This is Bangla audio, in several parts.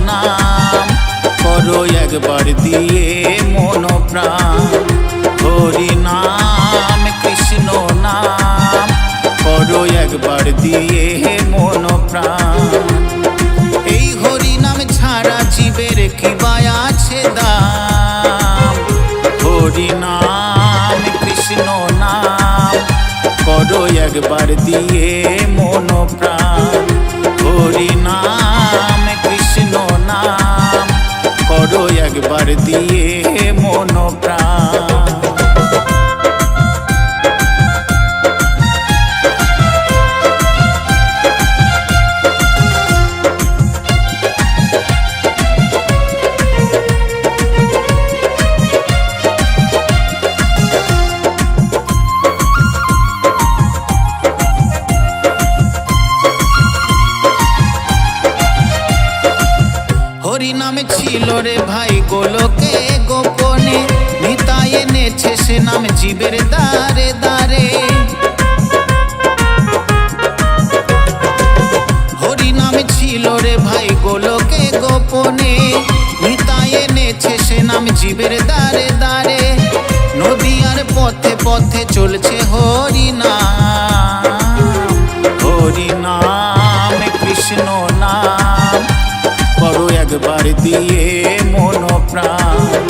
নাম করো একবার দিয়ে মন প্রাণ। হরি নাম কৃষ্ণ নাম করো একবার দিয়ে মন প্রাণ। এই হরি নাম ছাড়া জীবের কি বা আছে দাম। হরি নাম কৃষ্ণ নাম করো একবার দিয়ে মন প্রাণ। হরি নাম কৃষ্ণ নাম করো একবার দিয়ে মন প্রাণ। হরি নামে ছিল রে ভাই গোলকে গোপনে, নিতাই এনেছে সে নাম জীবের দ্বারে দ্বারে। হরি নামে ছিল রে ভাই গোলকে গোপনে, নিতাই এনেছে সে নাম জীবের দ্বারে দ্বারে। নদীয়ার পথে পথে চলছে হরি নাম। হরি নাম কৃষ্ণ নাম করো একবার দিয়ে মন প্রাণ।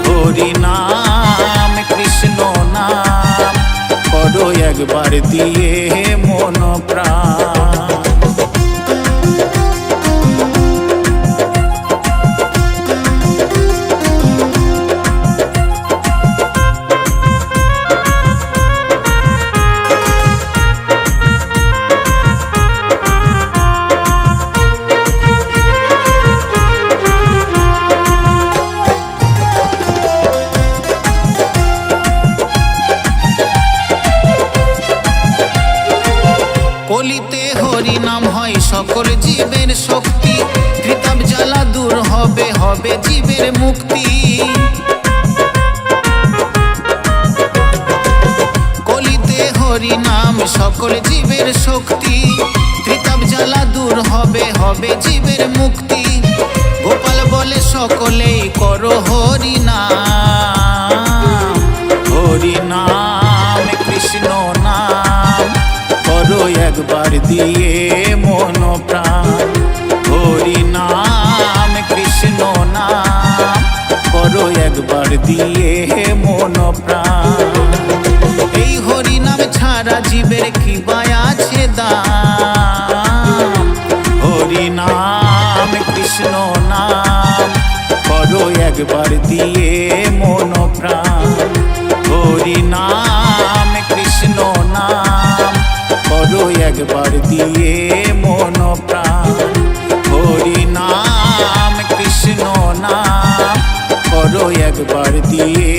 হরি নাম কৃষ্ণ নাম করো একবার দিয়ে মন প্রাণ। কলিতে হরি নাম হয় সকল জীবের শক্তি, ত্রিতাপ জ্বালা দূর হবে হবে জীবের মুক্তি। কলিতে হরি নাম সকল জীবের শক্তি, ত্রিতাপ জ্বালা দূর হবে হবে জীবের মুক্তি। গোপাল বলে সকলেই করো হরি নাম। হরি নাম কৃষ্ণ নাম করো একবার দিয়ে মন প্রাণ। হরি নাম কৃষ্ণ নাম করো একবার দিয়ে মন প্রাণ। এই হরি নাম ছাড়া জীবের কি বা আছে দাম। হরি নাম কৃষ্ণ নাম করো একবার দিয়ে মন প্রাণ। হরি নাম কৃষ্ণ নাম করো একবার দিয়ে মন প্রাণ। হরি নাম কৃষ্ণ নাম করো একবার দিয়ে